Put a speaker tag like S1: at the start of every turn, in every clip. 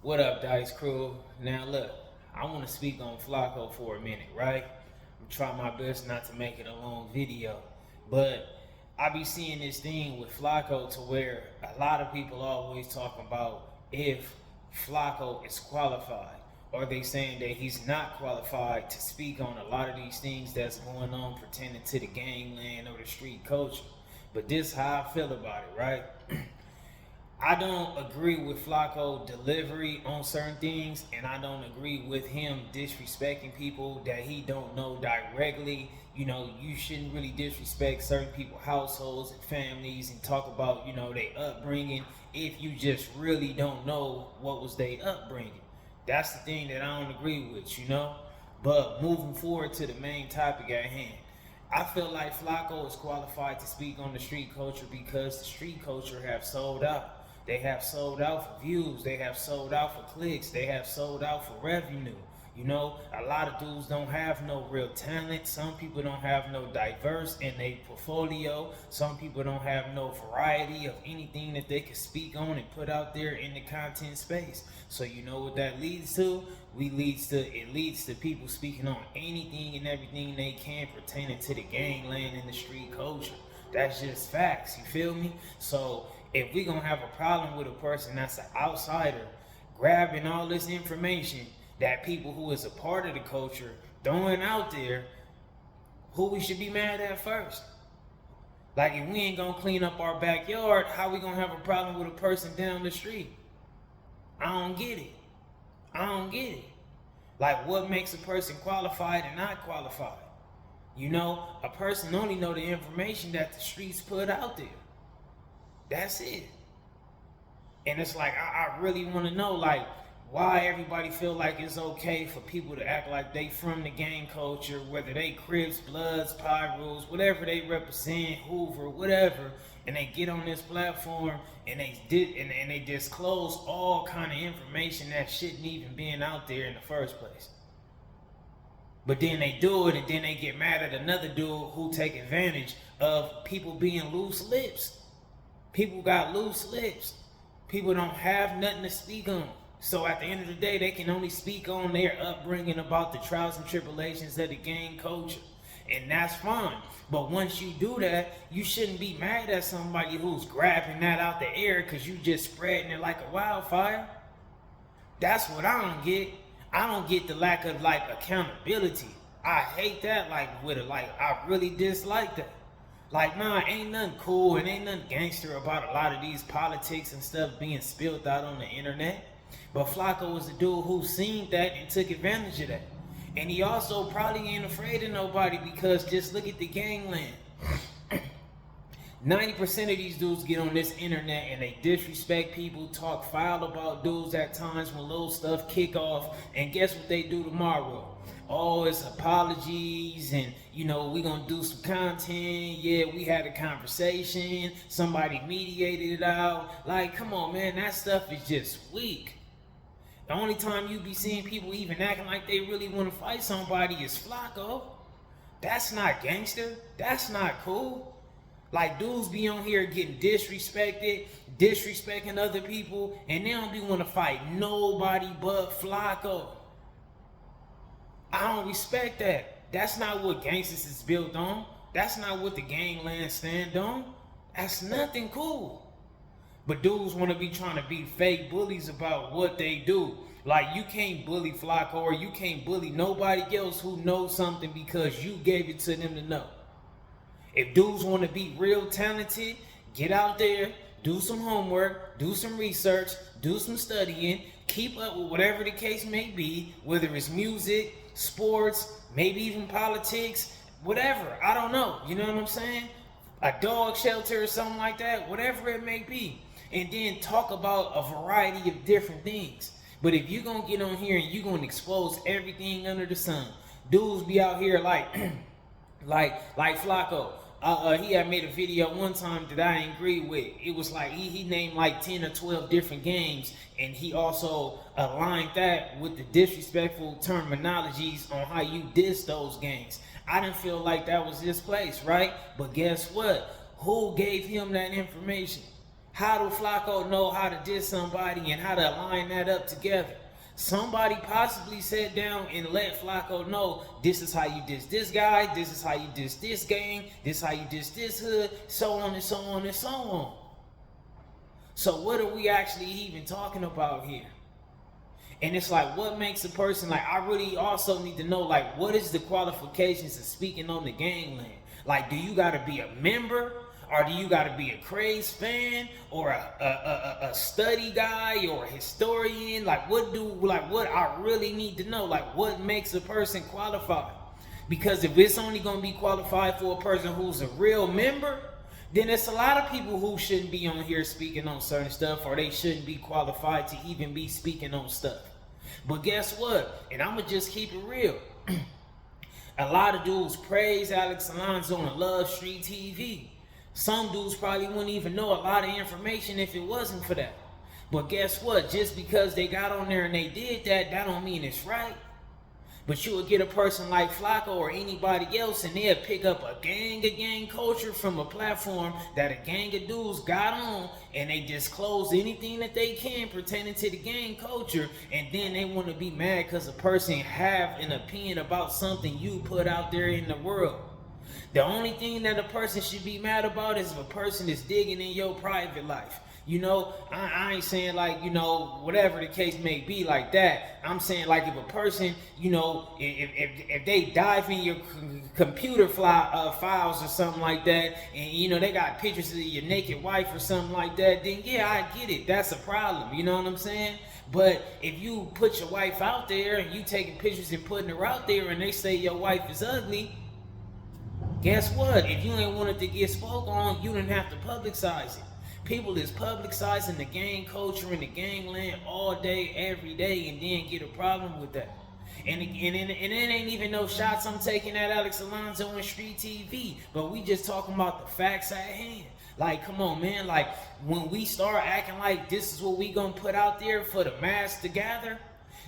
S1: What up, Dice Crew? Now look, I want to speak on Flakko for a minute, right? I'm trying my best not to make it a long video, but I be seeing this thing with Flakko to where a lot of people always talking about if Flakko is qualified, or they saying that he's not qualified to speak on a lot of these things that's going on pertaining to the gangland or the street culture. But this is how I feel about it, right? I don't agree with Flakko delivery on certain things, and I don't agree with him disrespecting people that he don't know directly. You know, you shouldn't really disrespect certain people's households and families and talk about, their upbringing if you just really don't know what was their upbringing. That's the thing that I don't agree with. But moving forward to the main topic at hand, I feel like Flakko is qualified to speak on the street culture because the street culture have sold out. They have sold out for views. They have sold out for clicks. They have sold out for revenue. A lot of dudes don't have no real talent. Some people don't have no diverse in their portfolio. Some people don't have no variety of anything that they can speak on and put out there in the content space. So you know what that leads to? It leads to people speaking on anything and everything they can pertaining to the gangland and the street culture. That's just facts, you feel me? So if we're gonna have a problem with a person that's an outsider grabbing all this information that people who is a part of the culture throwing out there, who we should be mad at first? Like, if we ain't gonna clean up our backyard, how we gonna have a problem with a person down the street? I don't get it. Like, what makes a person qualified and not qualified? A person only know the information that the streets put out there. That's it. And it's like, I really want to know, like, why everybody feel like it's okay for people to act like they from the gang culture, whether they Crips, Bloods, Pyros, whatever they represent, Hoover, whatever, and they get on this platform and they disclose all kind of information that shouldn't even been out there in the first place. But then they do it, and then they get mad at another dude who take advantage of people being loose lips. People got loose lips. People don't have nothing to speak on. So at the end of the day, they can only speak on their upbringing about the trials and tribulations of the gang culture. And that's fine. But once you do that, you shouldn't be mad at somebody who's grabbing that out the air because you just spreading it like a wildfire. That's what I don't get. I don't get the lack of accountability. I hate that I really dislike that. Ain't nothing cool and ain't nothing gangster about a lot of these politics and stuff being spilled out on the internet. But Flakko was the dude who seen that and took advantage of that. And he also probably ain't afraid of nobody because just look at the gangland. 90% of these dudes get on this internet and they disrespect people, talk foul about dudes at times when little stuff kick off, and guess what they do tomorrow? Oh, it's apologies, and we gonna do some content. Yeah, we had a conversation, somebody mediated it out. Like, come on, man, that stuff is just weak. The only time you be seeing people even acting like they really want to fight somebody is Flakko. That's not gangster. That's not cool. Like, dudes be on here getting disrespected, disrespecting other people, and they don't be want to fight nobody but Flakko. I don't respect that. That's not what gangsters is built on. That's not what the gangland stand on. That's nothing cool. But dudes want to be trying to be fake bullies about what they do. Like, you can't bully Flakko, or you can't bully nobody else who knows something because you gave it to them to know. If dudes want to be real talented, get out there, do some homework, do some research, do some studying, keep up with whatever the case may be, whether it's music, sports, maybe even politics, whatever. I don't know. You know what I'm saying? A dog shelter or something like that, whatever it may be. And then talk about a variety of different things. But if you're going to get on here and you're going to expose everything under the sun, dudes be out here like Flakko. He had made a video one time that I agree with. It was like he named like 10 or 12 different games, and he also aligned that with the disrespectful terminologies on how you diss those games. I didn't feel like that was his place, right? But guess what? Who gave him that information? How do Flakko know how to diss somebody and how to line that up together? Somebody possibly sat down and let Flakko know, this is how you diss this guy, this is how you diss this gang, this is how you diss this hood, so on and so on and so on. So what are we actually even talking about here? And it's like, what makes a person, like, I really also need to know, like, what is the qualifications of speaking on the gangland? Like, do you got to be a member? Or do you got to be a craze fan, or a study guy, or a historian? Like, what I really need to know, like, what makes a person qualified? Because if it's only going to be qualified for a person who's a real member, then it's a lot of people who shouldn't be on here speaking on certain stuff, or they shouldn't be qualified to even be speaking on stuff. But guess what? And I'm going to just keep it real. A lot of dudes praise Alex Alonso on Love Street TV. Some dudes probably wouldn't even know a lot of information if it wasn't for that. But guess what? Just because they got on there and they did that, that don't mean it's right. But you would get a person like Flakko or anybody else, and they'll pick up a gang culture from a platform that a gang of dudes got on, and they disclose anything that they can pertaining to the gang culture, and then they want to be mad because a person have an opinion about something you put out there in the world. The only thing that a person should be mad about is if a person is digging in your private life. You know, I ain't saying like, you know, whatever the case may be like that. I'm saying like if a person, you know, if they dive in your computer files or something like that, and, you know, they got pictures of your naked wife or something like that, then yeah, I get it. That's a problem. You know what I'm saying? But if you put your wife out there and you taking pictures and putting her out there and they say your wife is ugly, guess what? If you ain't wanted to get spoke on, you didn't have to publicize it. People is publicizing the gang culture and the gangland all day, every day, and then get a problem with that. And it ain't even no shots I'm taking at Alex Alonso on Street TV, but we just talking about the facts at hand. Like, come on, man. Like, when we start acting like this is what we gonna put out there for the mass to gather,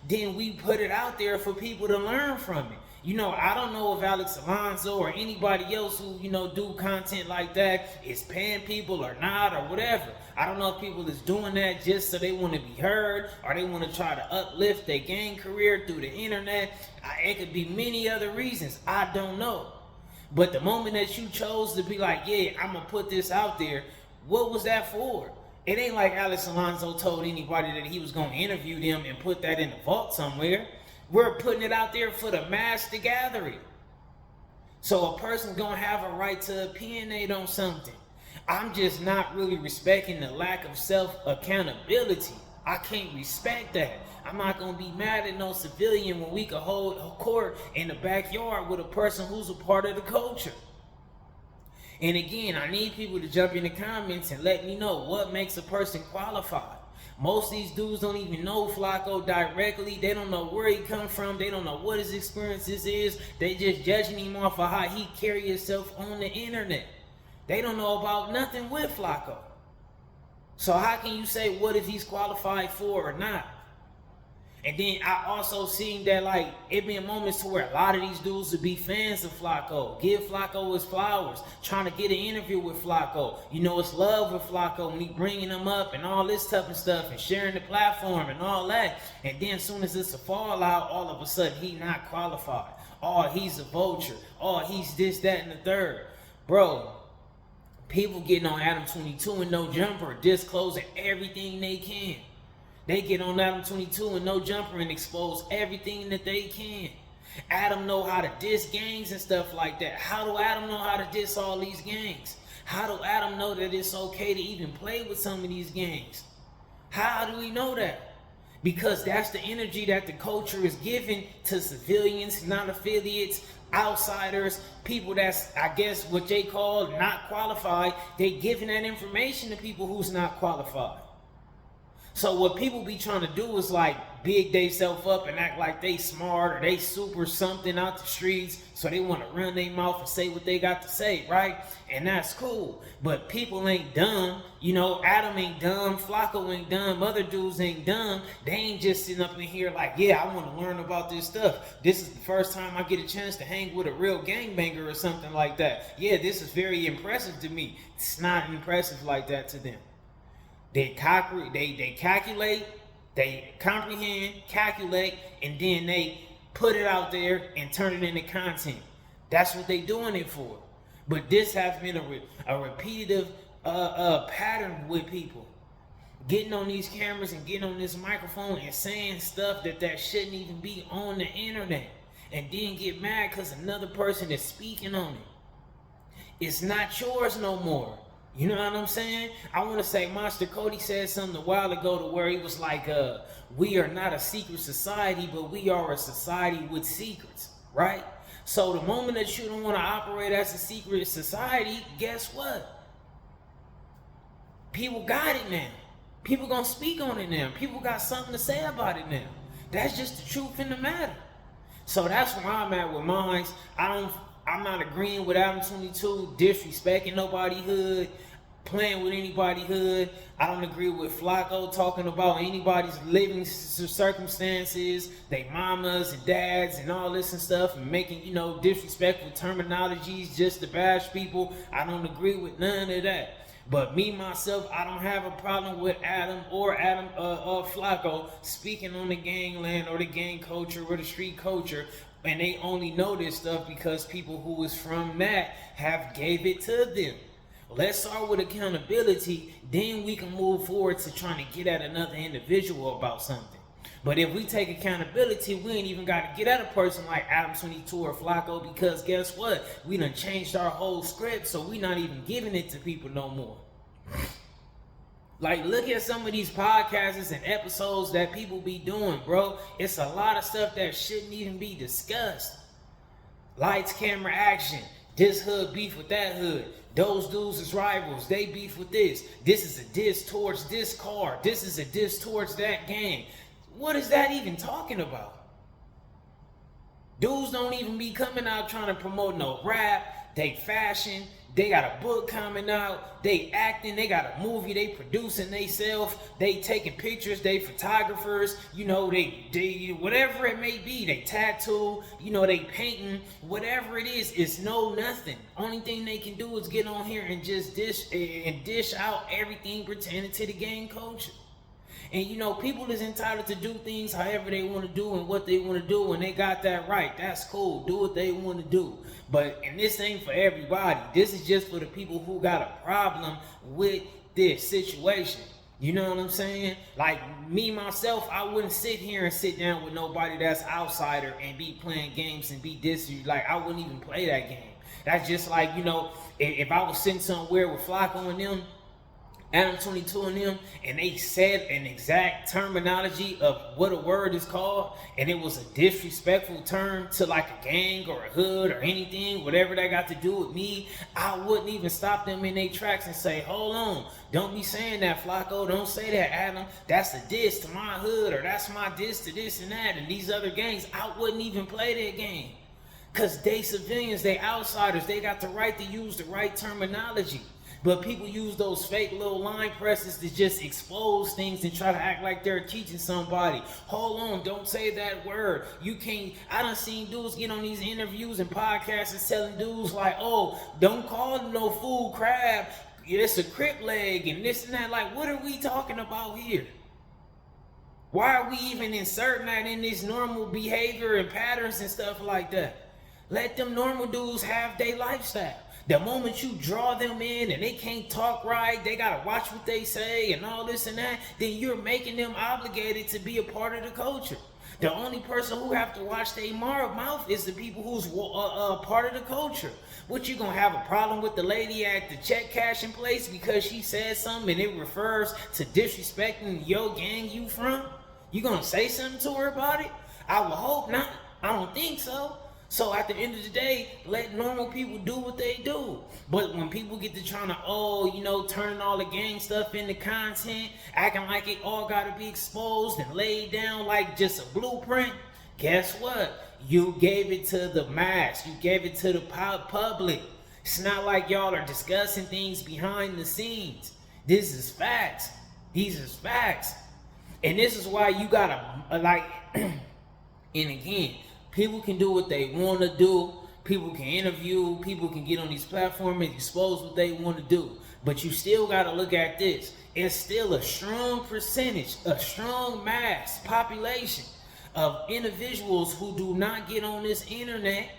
S1: then we put it out there for people to learn from it. You know, I don't know if Alex Alonso or anybody else who, you know, do content like that is paying people or not or whatever. I don't know if people is doing that just so they want to be heard or they want to try to uplift their gang career through the internet. It could be many other reasons. I don't know. But the moment that you chose to be like, yeah, I'm going to put this out there, what was that for? It ain't like Alex Alonso told anybody that he was going to interview them and put that in the vault somewhere. We're putting it out there for the mass to gather it. So a person's gonna have a right to opinionate on something. I'm just not really respecting the lack of self-accountability. I can't respect that. I'm not gonna be mad at no civilian when we can hold a court in the backyard with a person who's a part of the culture. And again, I need people to jump in the comments and let me know what makes a person qualified. Most of these dudes don't even know Flakko directly. They don't know where he come from. They don't know what his experiences is. They just judging him off of how he carry himself on the internet. They don't know about nothing with Flakko. So how can you say what if he's qualified for or not? And then I also seen that like it been moments to where a lot of these dudes would be fans of Flakko, give Flakko his flowers, trying to get an interview with Flakko. You know, it's love with Flakko and he bringing him up and all this type of stuff and sharing the platform and all that. And then as soon as it's a fallout, all of a sudden he not qualified. Oh, he's a vulture. Oh, he's this, that, and the third. Bro, people getting on Adam 22 and No Jumper, disclosing everything they can. They get on Adam 22 and No Jumper and expose everything that they can. Adam know how to diss gangs and stuff like that. How do Adam know how to diss all these gangs? How do Adam know that it's okay to even play with some of these gangs? How do we know that? Because that's the energy that the culture is giving to civilians, non-affiliates, outsiders, people that's, I guess, what they call not qualified. They giving that information to people who's not qualified. So what people be trying to do is like big they self up and act like they smart or they super something out the streets. So they want to run their mouth and say what they got to say, right? And that's cool. But people ain't dumb. You know, Adam ain't dumb. Flakko ain't dumb. Other dudes ain't dumb. They ain't just sitting up in here like, yeah, I want to learn about this stuff. This is the first time I get a chance to hang with a real gangbanger or something like that. Yeah, this is very impressive to me. It's not impressive like that to them. They calculate, they comprehend, calculate, and then they put it out there and turn it into content. That's what they doing it for. But this has been a repetitive pattern with people. Getting on these cameras and getting on this microphone and saying stuff that shouldn't even be on the internet. And then get mad because another person is speaking on it. It's not yours no more. You know what I'm saying? I want to say Monster Cody said something a while ago to where he was like, we are not a secret society, but we are a society with secrets, right? So the moment that you don't want to operate as a secret society, guess what? People got it now. People gonna speak on it now. People got something to say about it now. That's just the truth in the matter. So that's where I'm at with mine. I'm not agreeing with Adam 22, disrespecting nobody hood, playing with anybody hood. I don't agree with Flakko talking about anybody's living circumstances, they mamas and dads and all this and stuff, and making, disrespectful terminologies just to bash people. I don't agree with none of that. But me, myself, I don't have a problem with Adam Flakko speaking on the gangland or the gang culture or the street culture. And they only know this stuff because people who is from that have gave it to them. Let's start with accountability, then we can move forward to trying to get at another individual about something. But if we take accountability, we ain't even got to get at a person like Adam 22 or Flakko, because guess what? We done changed our whole script, so we not even giving it to people no more. Like, look at some of these podcasts and episodes that people be doing, bro. It's a lot of stuff that shouldn't even be discussed. Lights, camera, action. This hood beef with that hood. Those dudes is rivals. They beef with this. This is a diss towards this car. This is a diss towards that gang. What is that even talking about? Dudes don't even be coming out trying to promote no rap. They fashion. They got a book coming out. They acting. They got a movie. They producing themselves. They taking pictures. They photographers. They whatever it may be. They tattoo. They painting. Whatever it is, it's nothing. Only thing they can do is get on here and just dish out everything pertaining to the gang culture. And people is entitled to do things however they want to do and what they want to do, and they got that right. That's cool. Do what they want to do. And this ain't for everybody. This is just for the people who got a problem with this situation. You know what I'm saying? Like me, myself, I wouldn't sit here and sit down with nobody that's outsider and be playing games and be dissy. Like, I wouldn't even play that game. That's just like, if I was sitting somewhere with Flakko and them, Adam 22 and them, and they said an exact terminology of what a word is called, and it was a disrespectful term to like a gang or a hood or anything, whatever that got to do with me, I wouldn't even stop them in their tracks and say, hold on, don't be saying that, Flakko, don't say that, Adam, that's a diss to my hood, or that's my diss to this and that, and these other gangs. I wouldn't even play that game, because they civilians, they outsiders, they got the right to use the right terminology. But people use those fake little line presses to just expose things and try to act like they're teaching somebody. Hold on, don't say that word. You can't. I done seen dudes get on these interviews and podcasts and telling dudes like, oh, don't call him no fool crab. It's a crip leg and this and that. Like, what are we talking about here? Why are we even inserting that in this normal behavior and patterns and stuff like that? Let them normal dudes have their lifestyle. The moment you draw them in and they can't talk right, they gotta watch what they say and all this and that, then you're making them obligated to be a part of the culture. The only person who have to watch their mouth is the people who's part of the culture. What, you gonna have a problem with the lady at the check cashing place because she said something and it refers to disrespecting your gang you from? You gonna say something to her about it? I would hope not. I don't think so. So at the end of the day, let normal people do what they do. But when people get to trying to, turning all the gang stuff into content, acting like it all got to be exposed and laid down like just a blueprint, guess what? You gave it to the mass. You gave it to the public. It's not like y'all are discussing things behind the scenes. This is facts. These is facts. And this is why you got to, and again, people can do what they want to do. People can interview. People can get on these platforms and expose what they want to do. But you still got to look at this. It's still a strong percentage, a strong mass population of individuals who do not get on this internet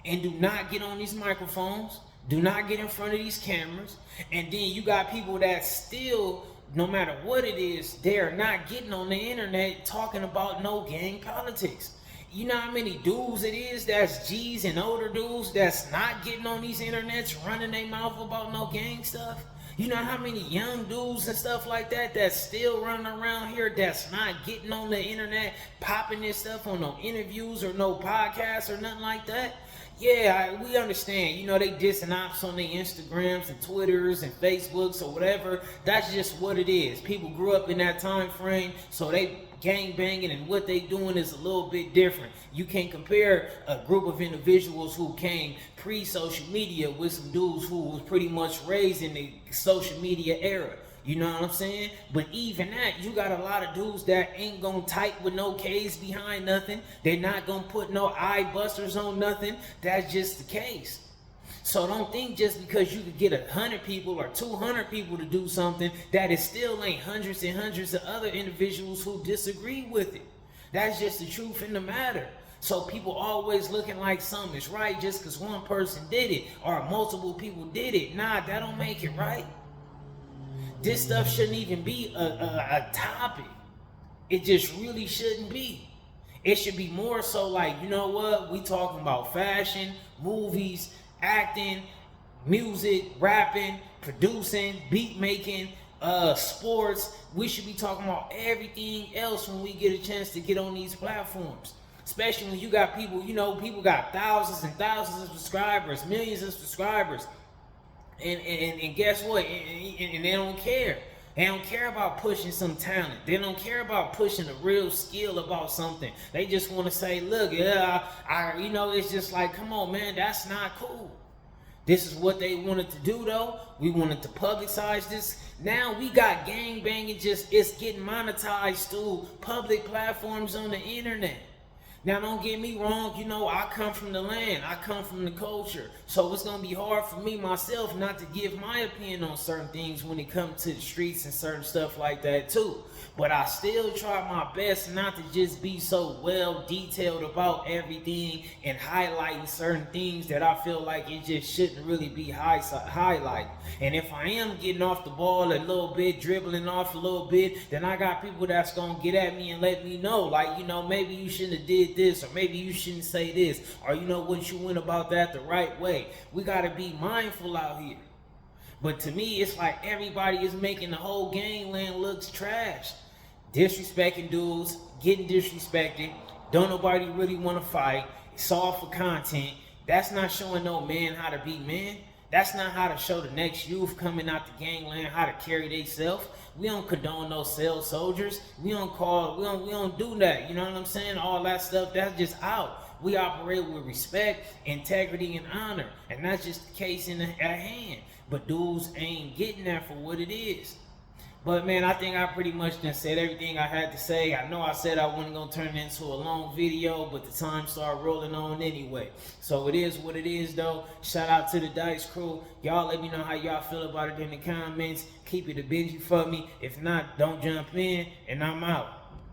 S1: and do not get on these microphones, do not get in front of these cameras. And then you got people that still, no matter what it is, they're not getting on the internet talking about no gang politics. You know how many dudes it is that's G's and older dudes that's not getting on these internets running their mouth about no gang stuff? You know how many young dudes and stuff like that that's still running around here that's not getting on the internet popping this stuff on no interviews or no podcasts or nothing like that? Yeah, we understand. You know, they dissing ops on their Instagrams and Twitters and Facebooks or whatever. That's just what it is. People grew up in that time frame, so they gang banging, and what they doing is a little bit different. You can't compare a group of individuals who came pre-social media with some dudes who was pretty much raised in the social media era. You know what I'm saying? But even that, you got a lot of dudes that ain't gonna type with no K's behind nothing. They're not gonna put no eye busters on nothing. That's just the case. So don't think just because you could get 100 people or 200 people to do something that it still ain't hundreds and hundreds of other individuals who disagree with it. That's just the truth in the matter. So people always looking like something is right just because one person did it or multiple people did it. Nah, that don't make it right. This stuff shouldn't even be a topic. It just really shouldn't be. It should be more so like, you know what? We talking about fashion, movies, acting, music, rapping, producing, beat making, sports. We should be talking about everything else when we get a chance to get on these platforms. Especially when you got people, you know, people got thousands and thousands of subscribers, millions of subscribers. And guess what? And they don't care. They don't care about pushing some talent. They don't care about pushing a real skill about something. They just want to say, look, yeah, you know, it's just like, come on, man, that's not cool. This is what they wanted to do, though. We wanted to publicize this. Now we got gang banging, it's getting monetized through public platforms on the internet. Now, don't get me wrong, you know, I come from the land, I come from the culture, so it's going to be hard for me myself not to give my opinion on certain things when it comes to the streets and certain stuff like that too. But I still try my best not to just be so well detailed about everything and highlighting certain things that I feel like it just shouldn't really be highlighted. And if I am getting off the ball a little bit, dribbling off a little bit, then I got people that's going to get at me and let me know, like, you know, maybe you shouldn't have did this, or maybe you shouldn't say this, or you know what, you went about that the right way. We got to be mindful out here. But to me, it's like everybody is making the whole gangland looks trash. Disrespecting dudes, getting disrespected, don't nobody really want to fight, it's all for content. That's not showing no man how to be man. That's not how to show the next youth coming out the gangland how to carry themselves. We don't condone no cell soldiers. We don't do that. You know what I'm saying? All that stuff, that's just out. We operate with respect, integrity, and honor. And that's just the case at hand. But dudes ain't getting that for what it is. But man, I think I pretty much done said everything I had to say. I know I said I wasn't going to turn it into a long video, but the time started rolling on anyway. So it is what it is, though. Shout out to the Dice crew. Y'all let me know how y'all feel about it in the comments. Keep it a Benji for me. If not, don't jump in, and I'm out.